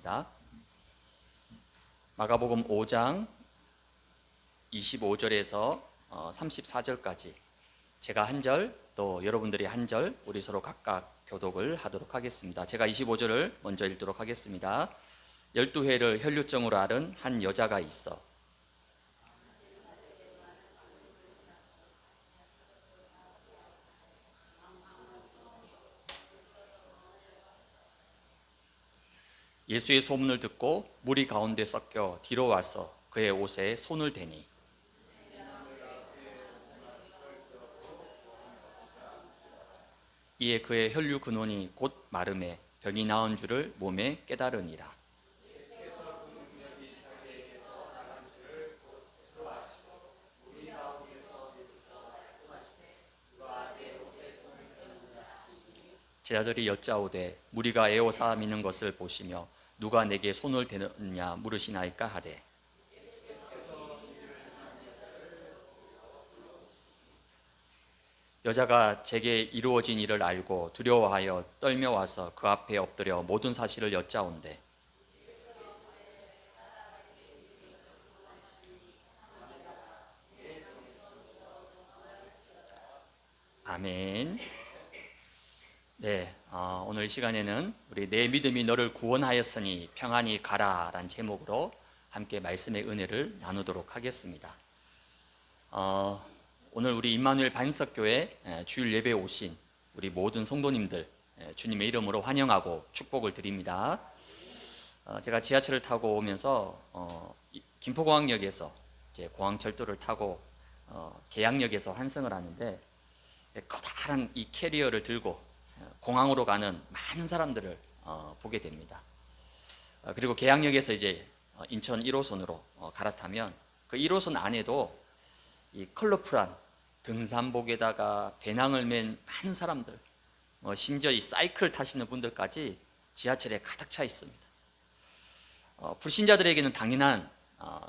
합니다. 마가복음 5장 25절에서 34절까지 제가 한 절, 또 여러분들이 한 절, 우리 서로 각각 교독을 하도록 하겠습니다. 제가 25절을 먼저 읽도록 하겠습니다. 12회를 혈류증으로 앓은 한 여자가 있어 예수의 소문을 듣고 무리 가운데 섞여 뒤로 와서 그의 옷에 손을 대니 이에 그의 혈류 근원이 곧 마름에 병이 나은 줄을 몸에 깨달으니라. 제자들이 여짜오되 무리가 에워싸 미는 것을 보시며 누가 내게 손을 대느냐 물으시나이까 하되 여자가 제게 이루어진 일을 알고 두려워하여 떨며 와서 그 앞에 엎드려 모든 사실을 여짜온대 아멘. 네, 오늘 이 시간에는 우리 내 믿음이 너를 구원하였으니 평안히 가라 라는 제목으로 함께 말씀의 은혜를 나누도록 하겠습니다. 오늘 우리 임마누엘 반석교회 주일 예배에 오신 우리 모든 성도님들 주님의 이름으로 환영하고 축복을 드립니다. 제가 지하철을 타고 오면서 김포공항역에서 이제 공항철도를 타고 계양역에서 환승을 하는데 커다란 이 캐리어를 들고 공항으로 가는 많은 사람들을 보게 됩니다. 그리고 계양역에서 이제 인천 1호선으로 갈아타면 그 1호선 안에도 이 컬러풀한 등산복에다가 배낭을 맨 많은 사람들, 심지어 이 사이클 타시는 분들까지 지하철에 가득 차 있습니다. 불신자들에게는 당연한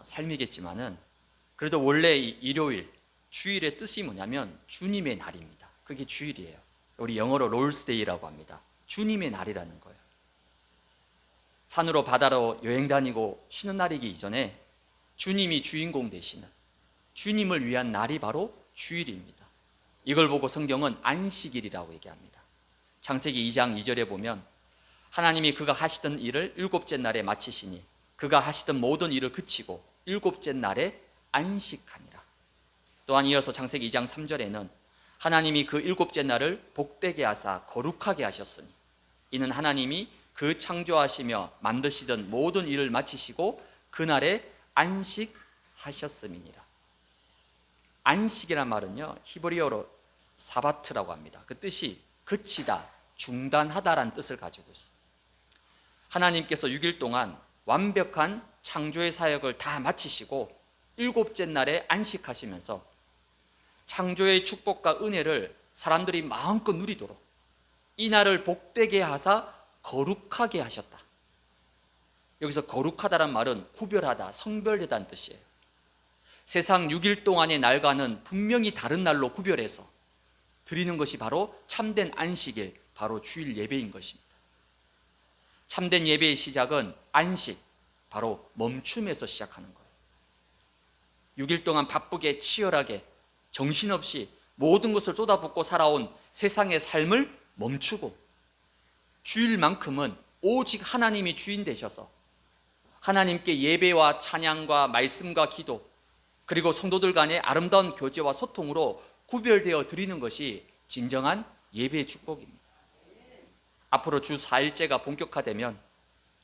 삶이겠지만은 그래도 원래 이 일요일, 주일의 뜻이 뭐냐면 주님의 날입니다. 그게 주일이에요. 우리 영어로 롤스데이라고 합니다. 주님의 날이라는 거예요. 산으로 바다로 여행 다니고 쉬는 날이기 이전에 주님이 주인공 되시는 주님을 위한 날이 바로 주일입니다. 이걸 보고 성경은 안식일이라고 얘기합니다. 창세기 2장 2절에 보면 하나님이 그가 하시던 일을 일곱째 날에 마치시니 그가 하시던 모든 일을 그치고 일곱째 날에 안식하니라. 또한 이어서 창세기 2장 3절에는 하나님이 그 일곱째 날을 복되게 하사 거룩하게 하셨으니 이는 하나님이 그 창조하시며 만드시던 모든 일을 마치시고 그날에 안식하셨음이니라. 안식이란 말은요 히브리어로 사바트라고 합니다. 그 뜻이 그치다, 중단하다라는 뜻을 가지고 있습니다. 하나님께서 6일 동안 완벽한 창조의 사역을 다 마치시고 일곱째 날에 안식하시면서 창조의 축복과 은혜를 사람들이 마음껏 누리도록 이 날을 복되게 하사 거룩하게 하셨다. 여기서 거룩하다란 말은 구별하다, 성별되다는 뜻이에요. 세상 6일 동안의 날과는 분명히 다른 날로 구별해서 드리는 것이 바로 참된 안식일, 바로 주일 예배인 것입니다. 참된 예배의 시작은 안식, 바로 멈춤에서 시작하는 거예요. 6일 동안 바쁘게 치열하게 정신없이 모든 것을 쏟아붓고 살아온 세상의 삶을 멈추고 주일만큼은 오직 하나님이 주인 되셔서 하나님께 예배와 찬양과 말씀과 기도 그리고 성도들 간의 아름다운 교제와 소통으로 구별되어 드리는 것이 진정한 예배의 축복입니다. 앞으로 주 4일째가 본격화되면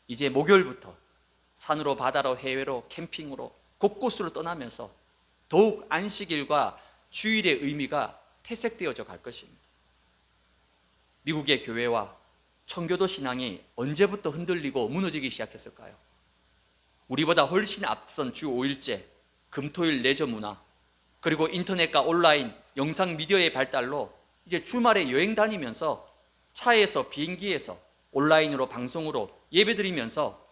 이제 목요일부터 산으로 바다로 해외로 캠핑으로 곳곳으로 떠나면서 더욱 안식일과 주일의 의미가 퇴색되어져 갈 것입니다. 미국의 교회와 청교도 신앙이 언제부터 흔들리고 무너지기 시작했을까요? 우리보다 훨씬 앞선 주 5일째, 금토일 레저 문화, 그리고 인터넷과 온라인, 영상 미디어의 발달로 이제 주말에 여행 다니면서 차에서 비행기에서 온라인으로 방송으로 예배드리면서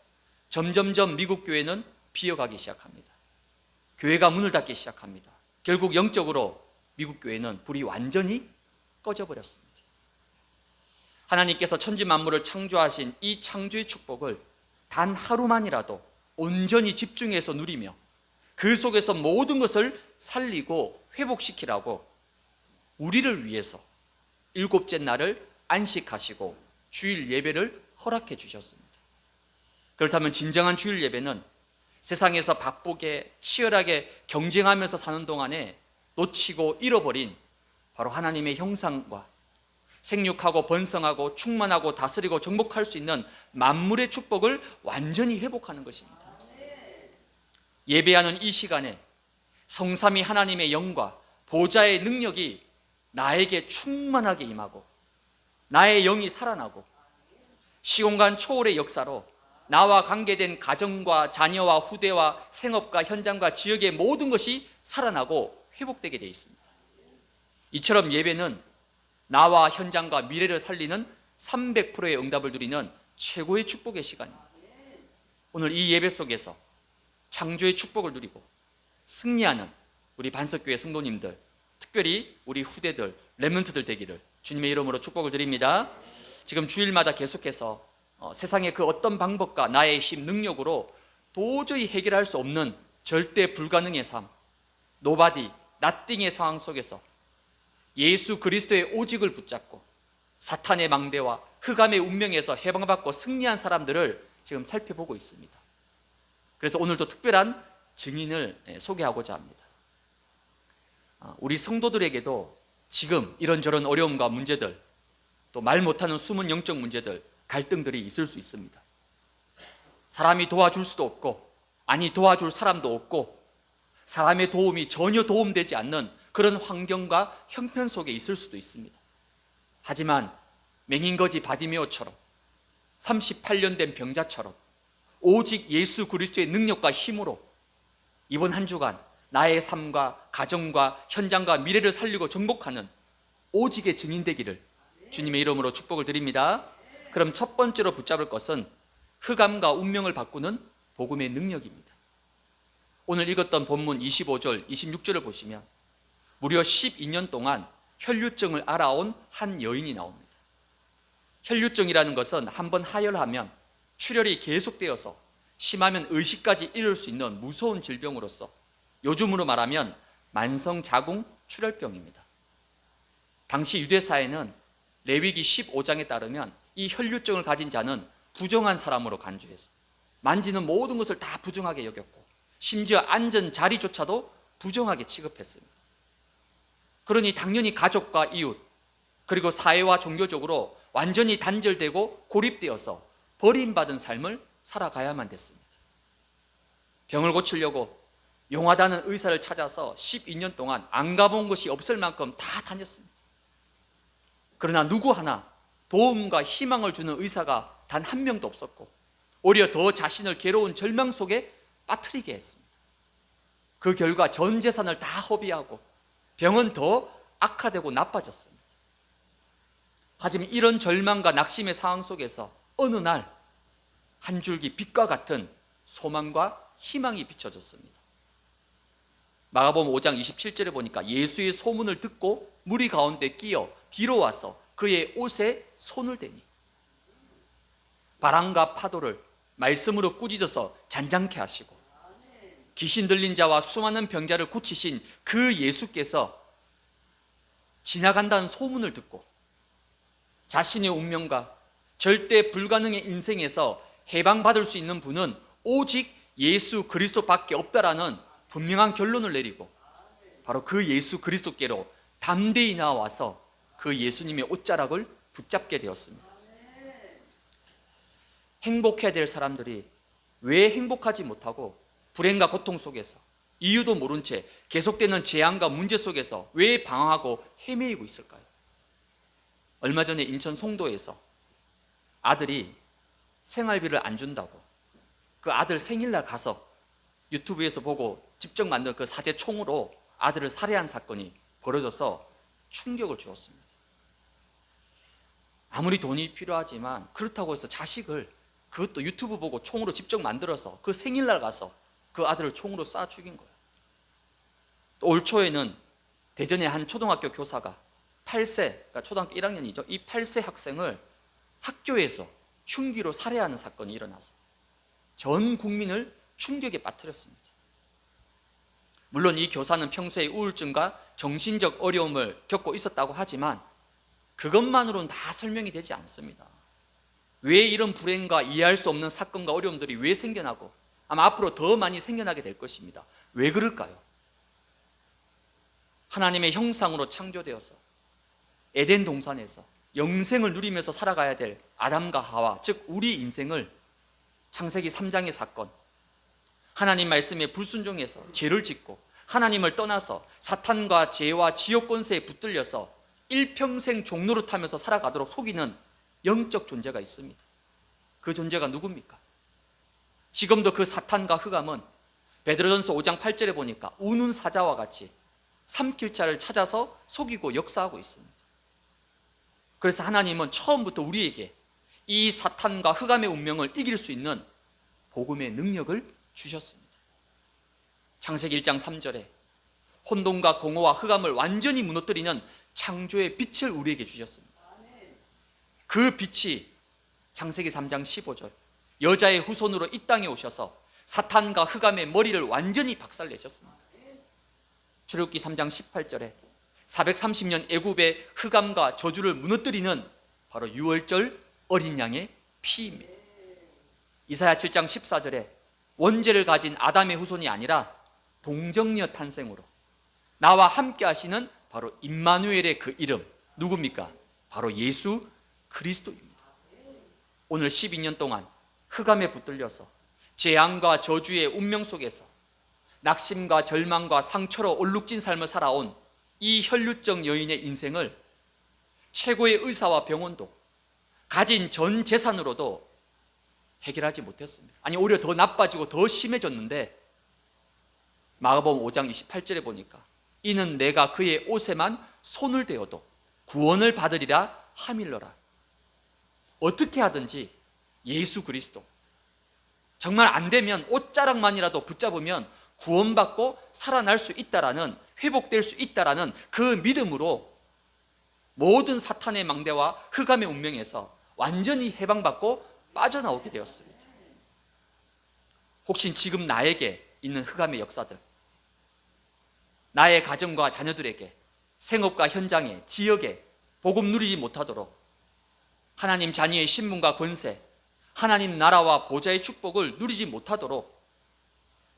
점점점 미국 교회는 비어가기 시작합니다. 교회가 문을 닫기 시작합니다. 결국 영적으로 미국 교회는 불이 완전히 꺼져버렸습니다. 하나님께서 천지 만물을 창조하신 이 창조의 축복을 단 하루만이라도 온전히 집중해서 누리며 그 속에서 모든 것을 살리고 회복시키라고 우리를 위해서 일곱째 날을 안식하시고 주일 예배를 허락해 주셨습니다. 그렇다면 진정한 주일 예배는 세상에서 바쁘게 치열하게 경쟁하면서 사는 동안에 놓치고 잃어버린 바로 하나님의 형상과 생육하고 번성하고 충만하고 다스리고 정복할 수 있는 만물의 축복을 완전히 회복하는 것입니다. 예배하는 이 시간에 성삼위 하나님의 영과 보좌의 능력이 나에게 충만하게 임하고 나의 영이 살아나고 시공간 초월의 역사로 나와 관계된 가정과 자녀와 후대와 생업과 현장과 지역의 모든 것이 살아나고 회복되게 되어 있습니다. 이처럼 예배는 나와 현장과 미래를 살리는 300%의 응답을 누리는 최고의 축복의 시간입니다. 오늘 이 예배 속에서 창조의 축복을 누리고 승리하는 우리 반석교회 성도님들, 특별히 우리 후대들, 렘넌트들 되기를 주님의 이름으로 축복을 드립니다. 지금 주일마다 계속해서 세상의 그 어떤 방법과 나의 힘, 능력으로 도저히 해결할 수 없는 절대 불가능의 삶, 노바디, 나띵의 상황 속에서 예수 그리스도의 오직을 붙잡고 사탄의 망대와 흑암의 운명에서 해방받고 승리한 사람들을 지금 살펴보고 있습니다. 그래서 오늘도 특별한 증인을 소개하고자 합니다. 우리 성도들에게도 지금 이런저런 어려움과 문제들, 또 말 못하는 숨은 영적 문제들, 갈등들이 있을 수 있습니다. 사람이 도와줄 수도 없고, 아니 도와줄 사람도 없고, 사람의 도움이 전혀 도움되지 않는 그런 환경과 형편 속에 있을 수도 있습니다. 하지만 맹인거지 바디메오처럼 38년 된 병자처럼 오직 예수 그리스도의 능력과 힘으로 이번 한 주간 나의 삶과 가정과 현장과 미래를 살리고 정복하는 오직의 증인 되기를 주님의 이름으로 축복을 드립니다. 그럼 첫 번째로 붙잡을 것은 흑암과 운명을 바꾸는 복음의 능력입니다. 오늘 읽었던 본문 25절, 26절을 보시면 무려 12년 동안 혈류증을 앓아온 한 여인이 나옵니다. 혈류증이라는 것은 한번 하혈하면 출혈이 계속되어서 심하면 의식까지 이를 수 있는 무서운 질병으로서 요즘으로 말하면 만성자궁 출혈병입니다. 당시 유대사회는 레위기 15장에 따르면 이 혈류증을 가진 자는 부정한 사람으로 간주해서 만지는 모든 것을 다 부정하게 여겼고 심지어 앉은 자리조차도 부정하게 취급했습니다. 그러니 당연히 가족과 이웃 그리고 사회와 종교적으로 완전히 단절되고 고립되어서 버림받은 삶을 살아가야만 됐습니다. 병을 고치려고 용하다는 의사를 찾아서 12년 동안 안 가본 곳이 없을 만큼 다 다녔습니다. 그러나 누구 하나 도움과 희망을 주는 의사가 단 한 명도 없었고 오히려 더 자신을 괴로운 절망 속에 빠뜨리게 했습니다. 그 결과 전 재산을 다 허비하고 병은 더 악화되고 나빠졌습니다. 하지만 이런 절망과 낙심의 상황 속에서 어느 날 한 줄기 빛과 같은 소망과 희망이 비춰졌습니다. 마가복음 5장 27절에 보니까 예수의 소문을 듣고 무리 가운데 끼어 뒤로 와서 그의 옷에 손을 대니 바람과 파도를 말씀으로 꾸짖어서 잔잔케 하시고 귀신 들린 자와 수많은 병자를 고치신 그 예수께서 지나간다는 소문을 듣고 자신의 운명과 절대 불가능의 인생에서 해방받을 수 있는 분은 오직 예수 그리스도밖에 없다라는 분명한 결론을 내리고 바로 그 예수 그리스도께로 담대히 나와서 그 예수님의 옷자락을 붙잡게 되었습니다. 행복해야 될 사람들이 왜 행복하지 못하고 불행과 고통 속에서 이유도 모른 채 계속되는 재앙과 문제 속에서 왜 방황하고 헤매이고 있을까요? 얼마 전에 인천 송도에서 아들이 생활비를 안 준다고 그 아들 생일날 가서 유튜브에서 보고 직접 만든 그 사제 총으로 아들을 살해한 사건이 벌어져서 충격을 주었습니다. 아무리 돈이 필요하지만 그렇다고 해서 자식을 그것도 유튜브 보고 총으로 직접 만들어서 그 생일날 가서 그 아들을 총으로 쏴 죽인 거예요. 또 올 초에는 대전의 한 초등학교 교사가 8세, 그러니까 초등학교 1학년이죠. 이 8세 학생을 학교에서 흉기로 살해하는 사건이 일어나서 전 국민을 충격에 빠뜨렸습니다. 물론 이 교사는 평소에 우울증과 정신적 어려움을 겪고 있었다고 하지만 그것만으로는 다 설명이 되지 않습니다. 왜 이런 불행과 이해할 수 없는 사건과 어려움들이 왜 생겨나고 아마 앞으로 더 많이 생겨나게 될 것입니다. 왜 그럴까요? 하나님의 형상으로 창조되어서 에덴 동산에서 영생을 누리면서 살아가야 될 아담과 하와, 즉 우리 인생을 창세기 3장의 사건, 하나님 말씀에 불순종해서 죄를 짓고 하나님을 떠나서 사탄과 죄와 지옥 권세에 붙들려서 일평생 종로를 타면서 살아가도록 속이는 영적 존재가 있습니다. 그 존재가 누굽니까? 지금도 그 사탄과 흑암은 베드로전서 5장 8절에 보니까 우는 사자와 같이 삼킬 자를 찾아서 속이고 역사하고 있습니다. 그래서 하나님은 처음부터 우리에게 이 사탄과 흑암의 운명을 이길 수 있는 복음의 능력을 주셨습니다. 창세기 1장 3절에 혼돈과 공허와 흑암을 완전히 무너뜨리는 창조의 빛을 우리에게 주셨습니다. 그 빛이 창세기 3장 15절 여자의 후손으로 이 땅에 오셔서 사탄과 흑암의 머리를 완전히 박살내셨습니다. 출애굽기 3장 18절에 430년 애굽의 흑암과 저주를 무너뜨리는 바로 유월절 어린 양의 피입니다. 이사야 7장 14절에 원죄를 가진 아담의 후손이 아니라 동정녀 탄생으로 나와 함께 하시는 바로 임마누엘의 그 이름 누굽니까? 바로 예수 그리스도입니다. 오늘 12년 동안 흑암에 붙들려서 재앙과 저주의 운명 속에서 낙심과 절망과 상처로 얼룩진 삶을 살아온 이 혈류증 여인의 인생을 최고의 의사와 병원도 가진 전 재산으로도 해결하지 못했습니다. 아니 오히려 더 나빠지고 더 심해졌는데 마가복음 5장 28절에 보니까 이는 내가 그의 옷에만 손을 대어도 구원을 받으리라 하밀러라. 어떻게 하든지 예수 그리스도 정말 안 되면 옷자락만이라도 붙잡으면 구원받고 살아날 수 있다라는, 회복될 수 있다라는 그 믿음으로 모든 사탄의 망대와 흑암의 운명에서 완전히 해방받고 빠져나오게 되었습니다. 혹시 지금 나에게 있는 흑암의 역사들, 나의 가정과 자녀들에게, 생업과 현장에, 지역에 복음 누리지 못하도록 하나님 자녀의 신분과 권세, 하나님 나라와 보좌의 축복을 누리지 못하도록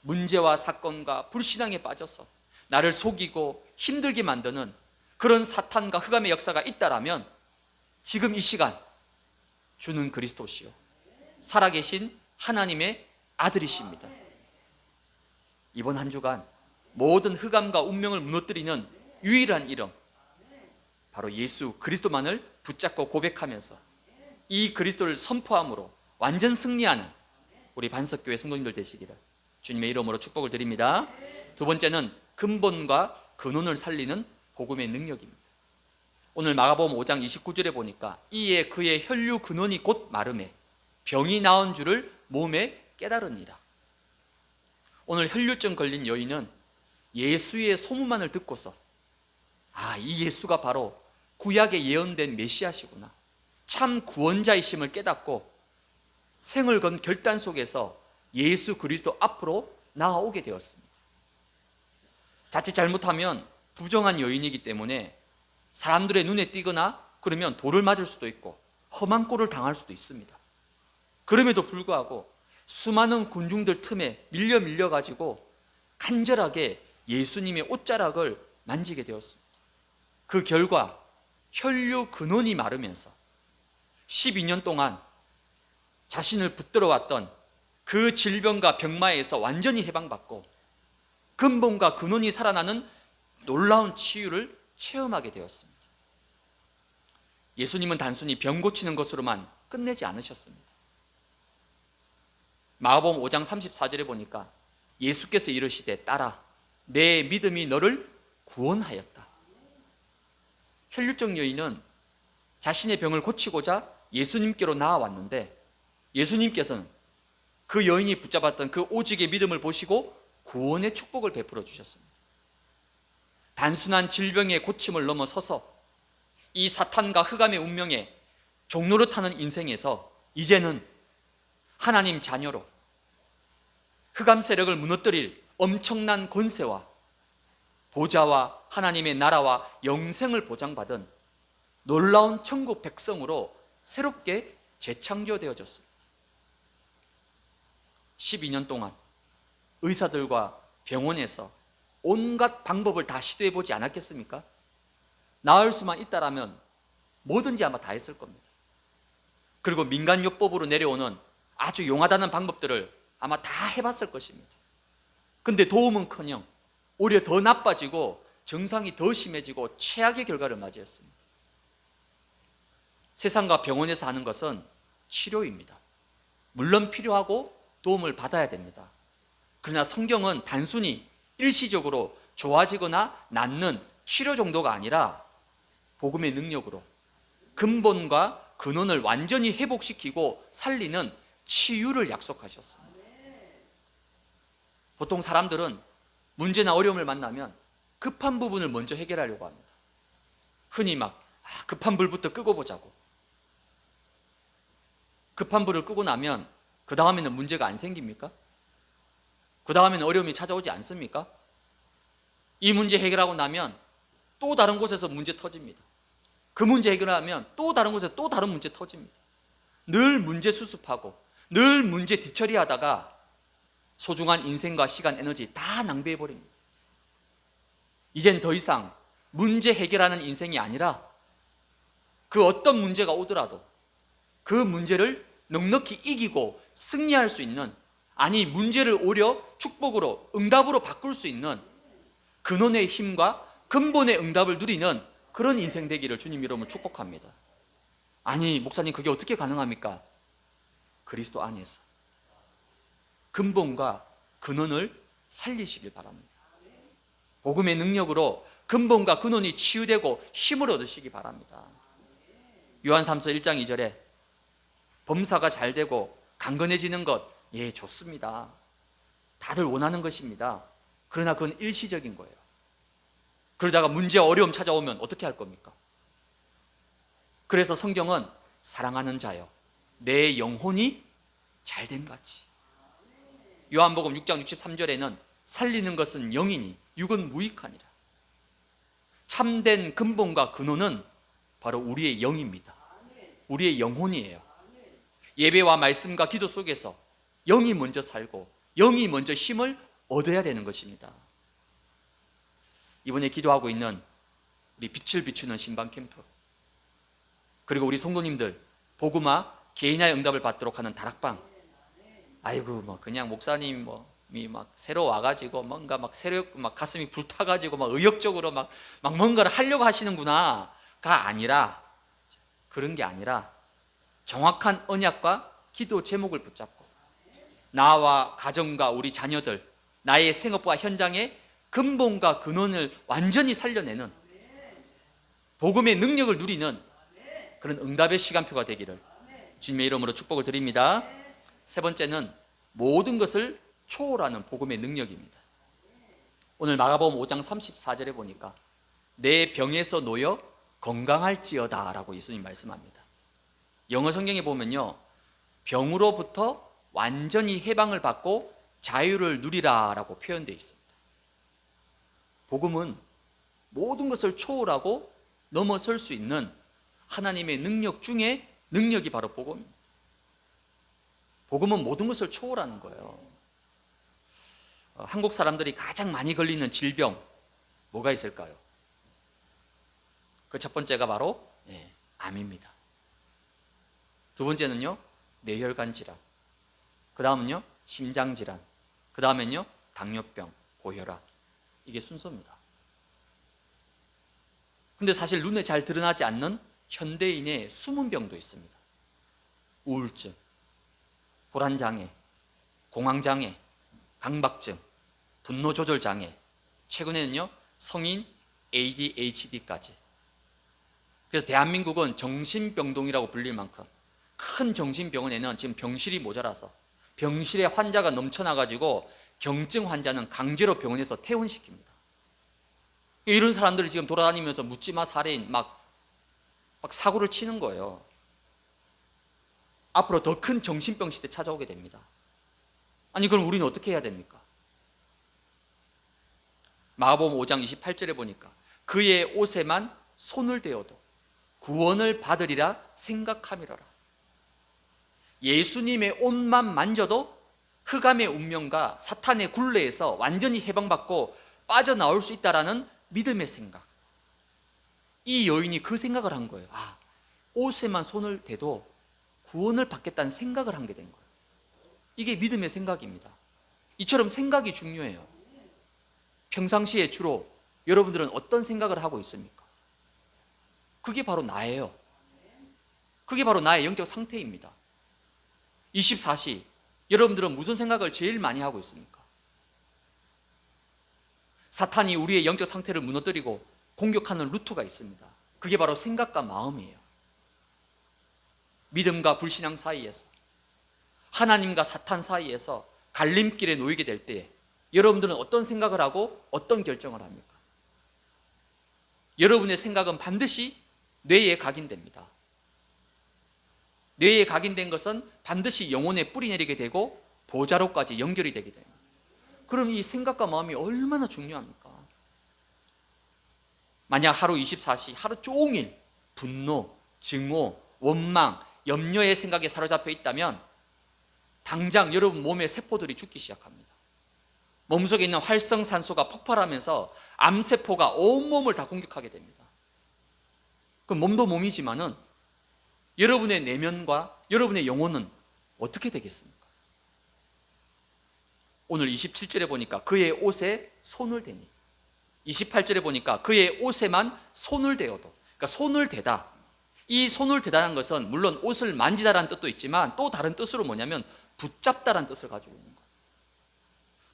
문제와 사건과 불신앙에 빠져서 나를 속이고 힘들게 만드는 그런 사탄과 흑암의 역사가 있다라면 지금 이 시간 주는 그리스도시요 살아계신 하나님의 아들이십니다. 이번 한 주간 모든 흑암과 운명을 무너뜨리는 유일한 이름 바로 예수 그리스도만을 붙잡고 고백하면서 이 그리스도를 선포함으로 완전 승리하는 우리 반석교회 성도님들 되시기를 주님의 이름으로 축복을 드립니다. 두 번째는 근본과 근원을 살리는 복음의 능력입니다. 오늘 마가복음 5장 29절에 보니까 이에 그의 혈류 근원이 곧 마름에 병이 나은 줄을 몸에 깨달으니라. 오늘 혈류증 걸린 여인은 예수의 소문만을 듣고서 이 예수가 바로 구약에 예언된 메시아시구나, 참 구원자이심을 깨닫고 생을 건 결단 속에서 예수 그리스도 앞으로 나아오게 되었습니다. 자칫 잘못하면 부정한 여인이기 때문에 사람들의 눈에 띄거나 그러면 돌을 맞을 수도 있고 험한 꼴을 당할 수도 있습니다. 그럼에도 불구하고 수많은 군중들 틈에 밀려가지고 간절하게 예수님의 옷자락을 만지게 되었습니다. 그 결과 혈류 근원이 마르면서 12년 동안 자신을 붙들어왔던 그 질병과 병마에서 완전히 해방받고 근본과 근원이 살아나는 놀라운 치유를 체험하게 되었습니다. 예수님은 단순히 병 고치는 것으로만 끝내지 않으셨습니다. 마가복음 5장 34절에 보니까 예수께서 이르시되 딸아 내 믿음이 너를 구원하였다. 혈류증 여인은 자신의 병을 고치고자 예수님께로 나아왔는데 예수님께서는 그 여인이 붙잡았던 그 오직의 믿음을 보시고 구원의 축복을 베풀어 주셨습니다. 단순한 질병의 고침을 넘어서서 이 사탄과 흑암의 운명에 종로를 타는 인생에서 이제는 하나님 자녀로 흑암 세력을 무너뜨릴 엄청난 권세와 보좌와 하나님의 나라와 영생을 보장받은 놀라운 천국 백성으로 새롭게 재창조되어졌습니다. 12년 동안 의사들과 병원에서 온갖 방법을 다 시도해보지 않았겠습니까? 나을 수만 있다라면 뭐든지 아마 다 했을 겁니다. 그리고 민간요법으로 내려오는 아주 용하다는 방법들을 아마 다 해봤을 것입니다. 근데 도움은커녕 오히려 더 나빠지고 증상이 더 심해지고 최악의 결과를 맞이했습니다. 세상과 병원에서 하는 것은 치료입니다. 물론 필요하고 도움을 받아야 됩니다. 그러나 성경은 단순히 일시적으로 좋아지거나 낫는 치료 정도가 아니라 복음의 능력으로 근본과 근원을 완전히 회복시키고 살리는 치유를 약속하셨습니다. 보통 사람들은 문제나 어려움을 만나면 급한 부분을 먼저 해결하려고 합니다. 흔히 급한 불부터 끄고 보자고. 급한 불을 끄고 나면 그 다음에는 문제가 안 생깁니까? 그 다음에는 어려움이 찾아오지 않습니까? 이 문제 해결하고 나면 또 다른 곳에서 문제 터집니다. 그 문제 해결하면 또 다른 곳에서 또 다른 문제 터집니다. 늘 문제 수습하고 늘 문제 뒤처리하다가 소중한 인생과 시간, 에너지 다 낭비해버립니다. 이젠 더 이상 문제 해결하는 인생이 아니라 그 어떤 문제가 오더라도 그 문제를 넉넉히 이기고 승리할 수 있는, 아니 문제를 오히려 축복으로 응답으로 바꿀 수 있는 근원의 힘과 근본의 응답을 누리는 그런 인생 되기를 주님 이름으로 축복합니다. 아니 목사님 그게 어떻게 가능합니까? 그리스도 안에서 근본과 근원을 살리시길 바랍니다. 복음의 능력으로 근본과 근원이 치유되고 힘을 얻으시기 바랍니다. 요한 3서 1장 2절에 범사가 잘 되고 강건해지는 것, 예 좋습니다. 다들 원하는 것입니다. 그러나 그건 일시적인 거예요. 그러다가 문제 어려움 찾아오면 어떻게 할 겁니까? 그래서 성경은 사랑하는 자여 내 영혼이 잘된 같이, 요한복음 6장 63절에는 살리는 것은 영이니 육은 무익하니라. 참된 근본과 근원은 바로 우리의 영입니다. 우리의 영혼이에요. 예배와 말씀과 기도 속에서 영이 먼저 살고 영이 먼저 힘을 얻어야 되는 것입니다. 이번에 기도하고 있는 우리 빛을 비추는 신방 캠프, 그리고 우리 성도님들 복음화 개인화의 응답을 받도록 하는 다락방, 아이고 그냥 목사님이 새로 와가지고 뭔가 새로 가슴이 불타가지고 의욕적으로 뭔가를 하려고 하시는구나가 아니라, 그런 게 아니라 정확한 언약과 기도 제목을 붙잡고 나와 가정과 우리 자녀들, 나의 생업과 현장의 근본과 근원을 완전히 살려내는 복음의 능력을 누리는 그런 응답의 시간표가 되기를 주님의 이름으로 축복을 드립니다. 세 번째는 모든 것을 초월하는 복음의 능력입니다. 오늘 마가복음 5장 34절에 보니까 내 병에서 놓여 건강할지어다 라고 예수님 말씀합니다. 영어 성경에 보면요, 병으로부터 완전히 해방을 받고 자유를 누리라 라고 표현되어 있습니다. 복음은 모든 것을 초월하고 넘어설 수 있는 하나님의 능력 중에 능력이 바로 복음입니다. 복음은 모든 것을 초월하는 거예요. 한국 사람들이 가장 많이 걸리는 질병 뭐가 있을까요? 그 첫 번째가 바로 암입니다. 두 번째는요, 뇌혈관 질환. 그 다음은요, 심장 질환. 그 다음엔요, 당뇨병, 고혈압. 이게 순서입니다. 근데 사실 눈에 잘 드러나지 않는 현대인의 숨은 병도 있습니다. 우울증, 불안장애, 공황장애, 강박증, 분노조절장애, 최근에는요 성인 ADHD까지. 그래서 대한민국은 정신병동이라고 불릴 만큼 큰 정신병원에는 지금 병실이 모자라서 병실에 환자가 넘쳐나가지고 경증 환자는 강제로 병원에서 퇴원시킵니다. 이런 사람들이 지금 돌아다니면서 묻지마 살인 막 사고를 치는 거예요. 앞으로 더 큰 정신병 시대 찾아오게 됩니다. 아니 그럼 우리는 어떻게 해야 됩니까? 마가복음 5장 28절에 보니까 그의 옷에만 손을 대어도 구원을 받으리라 생각함이로라. 예수님의 옷만 만져도 흑암의 운명과 사탄의 굴레에서 완전히 해방받고 빠져나올 수 있다라는 믿음의 생각. 이 여인이 그 생각을 한 거예요. 아, 옷에만 손을 대도 구원을 받겠다는 생각을 한 게 된 거예요. 이게 믿음의 생각입니다. 이처럼 생각이 중요해요. 평상시에 주로 여러분들은 어떤 생각을 하고 있습니까? 그게 바로 나예요. 그게 바로 나의 영적 상태입니다. 24시 여러분들은 무슨 생각을 제일 많이 하고 있습니까? 사탄이 우리의 영적 상태를 무너뜨리고 공격하는 루트가 있습니다. 그게 바로 생각과 마음이에요. 믿음과 불신앙 사이에서, 하나님과 사탄 사이에서 갈림길에 놓이게 될 때에 여러분들은 어떤 생각을 하고 어떤 결정을 합니까? 여러분의 생각은 반드시 뇌에 각인됩니다. 뇌에 각인된 것은 반드시 영혼에 뿌리 내리게 되고 보좌로까지 연결이 되게 됩니다. 그럼 이 생각과 마음이 얼마나 중요합니까? 만약 하루 24시, 하루 종일 분노, 증오, 원망, 염려의 생각에 사로잡혀 있다면 당장 여러분 몸의 세포들이 죽기 시작합니다. 몸속에 있는 활성산소가 폭발하면서 암세포가 온몸을 다 공격하게 됩니다. 그럼 몸도 몸이지만은 여러분의 내면과 여러분의 영혼은 어떻게 되겠습니까? 오늘 27절에 보니까 그의 옷에 손을 대니, 28절에 보니까 그의 옷에만 손을 대어도, 그러니까 손을 대다. 이 손을 대다는 것은 물론 옷을 만지다라는 뜻도 있지만 또 다른 뜻으로 뭐냐면 붙잡다라는 뜻을 가지고 있는 거예요.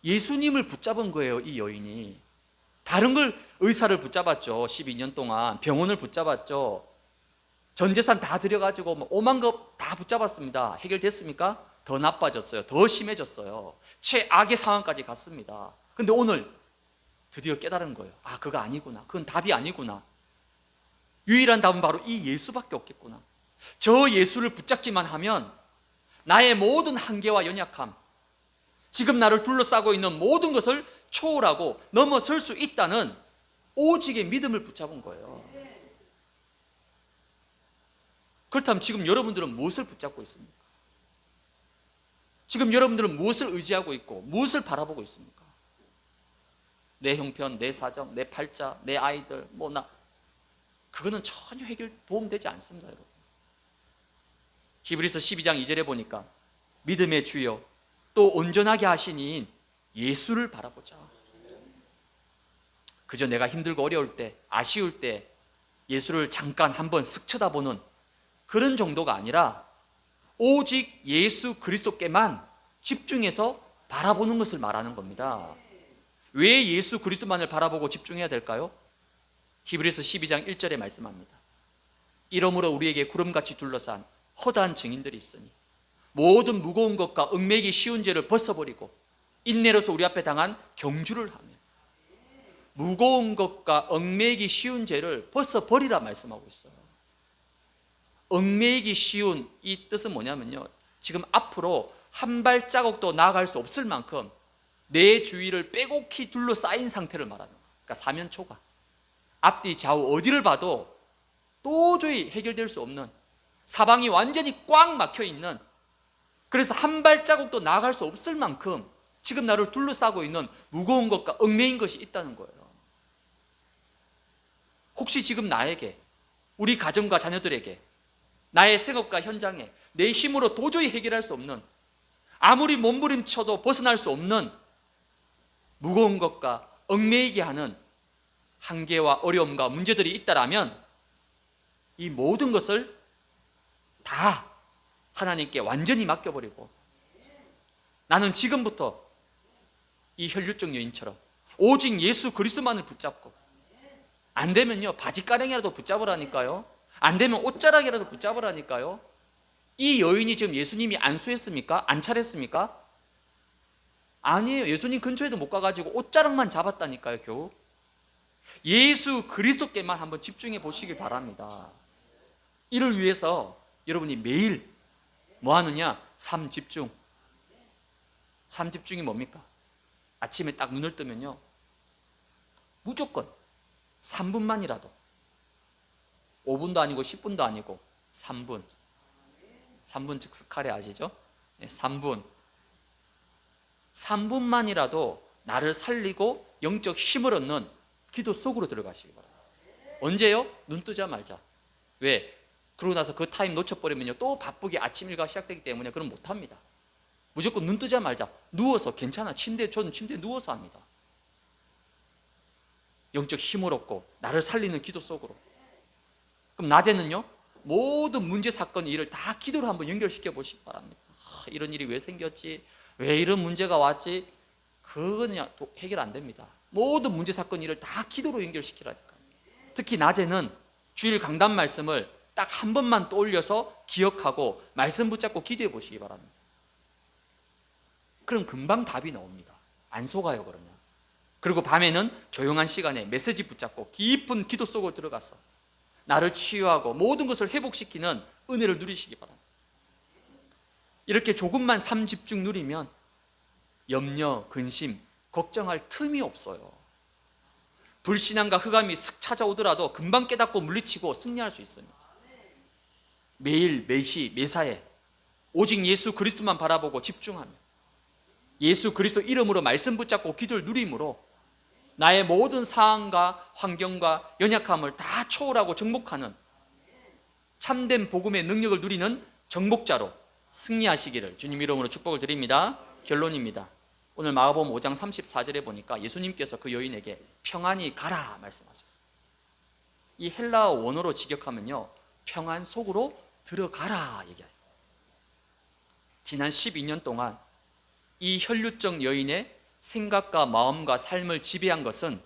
예수님을 붙잡은 거예요, 이 여인이. 다른 걸, 의사를 붙잡았죠. 12년 동안 병원을 붙잡았죠. 전 재산 다 들여가지고 오만 것 다 붙잡았습니다. 해결됐습니까? 더 나빠졌어요. 더 심해졌어요. 최악의 상황까지 갔습니다. 근데 오늘 드디어 깨달은 거예요. 아, 그거 아니구나. 그건 답이 아니구나. 유일한 답은 바로 이 예수밖에 없겠구나. 저 예수를 붙잡기만 하면 나의 모든 한계와 연약함, 지금 나를 둘러싸고 있는 모든 것을 초월하고 넘어설 수 있다는 오직의 믿음을 붙잡은 거예요. 그렇다면 지금 여러분들은 무엇을 붙잡고 있습니까? 지금 여러분들은 무엇을 의지하고 있고 무엇을 바라보고 있습니까? 내 형편, 내 사정, 내 팔자, 내 아이들, 그거는 전혀 해결 도움되지 않습니다, 여러분. 히브리서 12장 2절에 보니까 믿음의 주여 또 온전하게 하시니 예수를 바라보자. 그저 내가 힘들고 어려울 때, 아쉬울 때 예수를 잠깐 한번 쓱 쳐다보는 그런 정도가 아니라 오직 예수 그리스도께만 집중해서 바라보는 것을 말하는 겁니다. 왜 예수 그리스도만을 바라보고 집중해야 될까요? 히브리서 12장 1절에 말씀합니다. 이러므로 우리에게 구름같이 둘러싼 허다한 증인들이 있으니 모든 무거운 것과 얽매이기 쉬운 죄를 벗어버리고 인내로서 우리 앞에 당한 경주를 하며, 무거운 것과 얽매이기 쉬운 죄를 벗어버리라 말씀하고 있어요. 얽매이기 쉬운 이 뜻은 뭐냐면요, 지금 앞으로 한 발자국도 나아갈 수 없을 만큼 내 주위를 빼곡히 둘러싸인 상태를 말하는 거예요. 그러니까 사면초가 앞뒤 좌우 어디를 봐도 도저히 해결될 수 없는, 사방이 완전히 꽉 막혀 있는, 그래서 한 발자국도 나아갈 수 없을 만큼 지금 나를 둘러싸고 있는 무거운 것과 얽매인 것이 있다는 거예요. 혹시 지금 나에게, 우리 가정과 자녀들에게, 나의 생업과 현장에 내 힘으로 도저히 해결할 수 없는, 아무리 몸부림쳐도 벗어날 수 없는 무거운 것과 얽매이게 하는 한계와 어려움과 문제들이 있다라면 이 모든 것을 다 하나님께 완전히 맡겨버리고 나는 지금부터 이 혈류증 여인처럼 오직 예수 그리스도만을 붙잡고, 안 되면요 바지가랑이라도 붙잡으라니까요. 안 되면 옷자락이라도 붙잡으라니까요. 이 여인이 지금 예수님이 안수했습니까? 안 차렸습니까? 아니에요. 예수님 근처에도 못 가가지고 옷자락만 잡았다니까요. 겨우. 예수 그리스도께만 한번 집중해 보시길 바랍니다. 이를 위해서 여러분이 매일 뭐 하느냐? 삶 집중. 3집중이 뭡니까? 아침에 딱 눈을 뜨면요, 무조건 3분만이라도, 5분도 아니고 10분도 아니고 3분, 3분 즉스카레 아시죠? 네, 3분만이라도 나를 살리고 영적 힘을 얻는 기도 속으로 들어가시기 바랍니다. 언제요? 눈 뜨자마자. 왜? 그러고 나서 그 타임 놓쳐버리면요, 또 바쁘게 아침 일과 시작되기 때문에 그럼 못합니다. 무조건 눈 뜨자마자 누워서, 괜찮아, 저는 침대에 누워서 합니다. 영적 힘을 얻고 나를 살리는 기도 속으로. 그럼 낮에는요, 모든 문제, 사건, 일을 다 기도로 한번 연결시켜 보시기 바랍니다. 이런 일이 왜 생겼지? 왜 이런 문제가 왔지? 그건 그냥 해결 안 됩니다. 모든 문제, 사건, 일을 다 기도로 연결시키라니까. 특히 낮에는 주일 강단 말씀을 딱 한 번만 떠올려서 기억하고 말씀 붙잡고 기도해 보시기 바랍니다. 그럼 금방 답이 나옵니다. 안 속아요, 그러면. 그리고 밤에는 조용한 시간에 메시지 붙잡고 깊은 기도 속으로 들어가서 나를 치유하고 모든 것을 회복시키는 은혜를 누리시기 바랍니다. 이렇게 조금만 삼집중 누리면 염려, 근심, 걱정할 틈이 없어요. 불신앙과 흑암이 슥 찾아오더라도 금방 깨닫고 물리치고 승리할 수 있습니다. 매일, 매시, 매사에 오직 예수 그리스도만 바라보고 집중하며 예수 그리스도 이름으로 말씀 붙잡고 기도를 누림으로 나의 모든 상황과 환경과 연약함을 다 초월하고 정복하는 참된 복음의 능력을 누리는 정복자로 승리하시기를 주님 이름으로 축복을 드립니다. 결론입니다. 오늘 마가복음 5장 34절에 보니까 예수님께서 그 여인에게 평안히 가라 말씀하셨어요. 이 헬라어 원어로 직역하면요, 평안 속으로 들어가라 얘기해요. 지난 12년 동안 이 혈류증 여인의 생각과 마음과 삶을 지배한 것은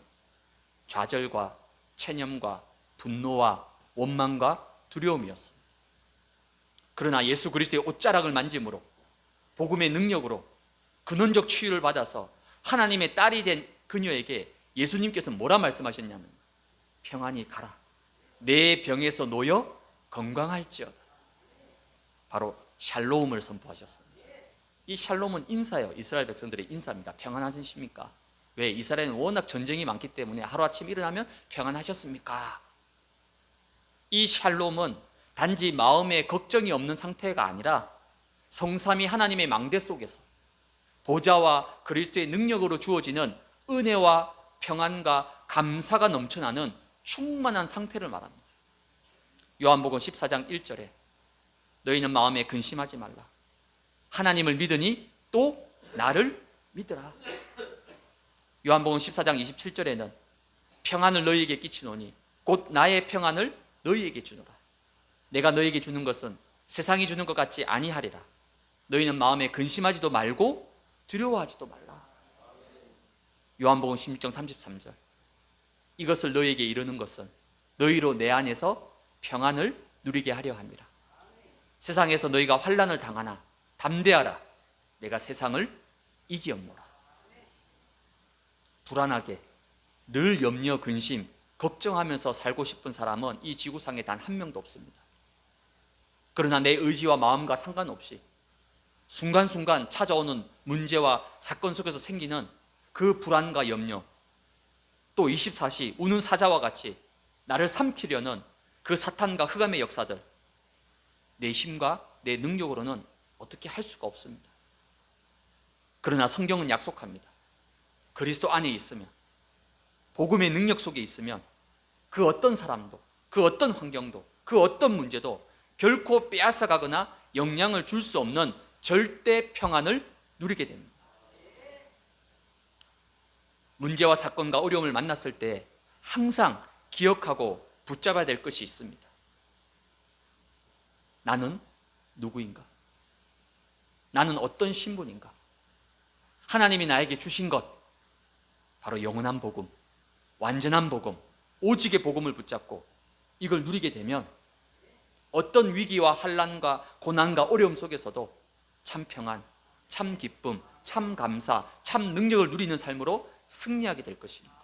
좌절과 체념과 분노와 원망과 두려움이었습니다. 그러나 예수 그리스도의 옷자락을 만짐으로 복음의 능력으로 근원적 치유를 받아서 하나님의 딸이 된 그녀에게 예수님께서 뭐라 말씀하셨냐면 평안히 가라, 내 병에서 놓여 건강할지어다. 바로 샬롬을 선포하셨습니다. 이 샬롬은 인사예요. 이스라엘 백성들의 인사입니다. 평안하십니까? 왜? 이스라엘은 워낙 전쟁이 많기 때문에 하루아침 일어나면 평안하셨습니까? 이 샬롬은 단지 마음에 걱정이 없는 상태가 아니라 성삼위 하나님의 망대 속에서 보좌와 그리스도의 능력으로 주어지는 은혜와 평안과 감사가 넘쳐나는 충만한 상태를 말합니다. 요한복음 14장 1절에 너희는 마음에 근심하지 말라, 하나님을 믿으니 또 나를 믿으라. 요한복음 14장 27절에는 평안을 너희에게 끼치노니 곧 나의 평안을 너희에게 주노라. 내가 너희에게 주는 것은 세상이 주는 것 같지 아니하리라. 너희는 마음에 근심하지도 말고 두려워하지도 말라. 요한복음 16장 33절 이것을 너희에게 이르는 것은 너희로 내 안에서 평안을 누리게 하려 함이라. 세상에서 너희가 환난을 당하나 담대하라, 내가 세상을 이기었노라. 불안하게 늘 염려, 근심, 걱정하면서 살고 싶은 사람은 이 지구상에 단 한 명도 없습니다. 그러나 내 의지와 마음과 상관없이 순간순간 찾아오는 문제와 사건 속에서 생기는 그 불안과 염려, 또 24시 우는 사자와 같이 나를 삼키려는 그 사탄과 흑암의 역사들, 내 힘과 내 능력으로는 어떻게 할 수가 없습니다. 그러나 성경은 약속합니다. 그리스도 안에 있으면, 복음의 능력 속에 있으면 그 어떤 사람도, 그 어떤 환경도, 그 어떤 문제도 결코 빼앗아가거나 영향을 줄 수 없는 절대 평안을 누리게 됩니다. 문제와 사건과 어려움을 만났을 때 항상 기억하고 붙잡아야 될 것이 있습니다. 나는 누구인가? 나는 어떤 신분인가? 하나님이 나에게 주신 것, 바로 영원한 복음, 완전한 복음, 오직의 복음을 붙잡고 이걸 누리게 되면 어떤 위기와 환난과 고난과 어려움 속에서도 참 평안, 참 기쁨, 참 감사, 참 능력을 누리는 삶으로 승리하게 될 것입니다.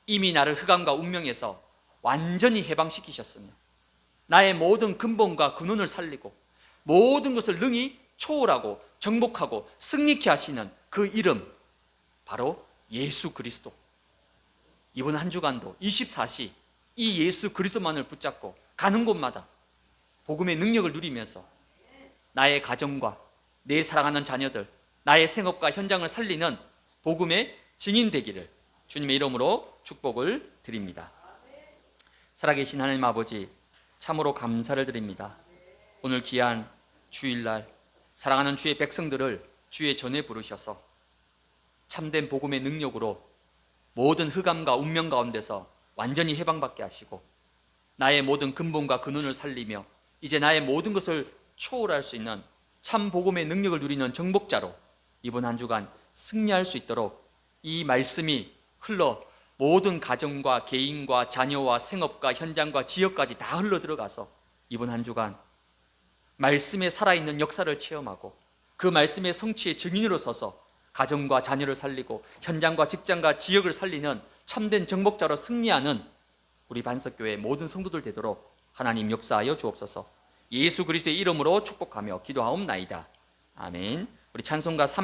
이미 나를 흑암과 운명에서 완전히 해방시키셨으며 나의 모든 근본과 근원을 살리고 모든 것을 능히 초월하고 정복하고 승리케 하시는 그 이름, 바로 예수 그리스도. 이번 한 주간도 24시 이 예수 그리스도만을 붙잡고 가는 곳마다 복음의 능력을 누리면서 나의 가정과 내 사랑하는 자녀들, 나의 생업과 현장을 살리는 복음의 증인 되기를 주님의 이름으로 축복을 드립니다. 살아계신 하나님 아버지, 참으로 감사를 드립니다. 오늘 귀한 주일날 사랑하는 주의 백성들을 주의 전에 부르셔서 참된 복음의 능력으로 모든 흑암과 운명 가운데서 완전히 해방받게 하시고 나의 모든 근본과 근원을 살리며 이제 나의 모든 것을 초월할 수 있는 참 복음의 능력을 누리는 정복자로 이번 한 주간 승리할 수 있도록 이 말씀이 흘러 모든 가정과 개인과 자녀와 생업과 현장과 지역까지 다 흘러 들어가서 이번 한 주간 말씀에 살아있는 역사를 체험하고 그 말씀의 성취의 증인으로 서서 가정과 자녀를 살리고 현장과 직장과 지역을 살리는 참된 정복자로 승리하는 우리 반석교회 모든 성도들 되도록 하나님 역사하여 주옵소서. 예수 그리스도의 이름으로 축복하며 기도하옵나이다. 아멘. 우리 찬송가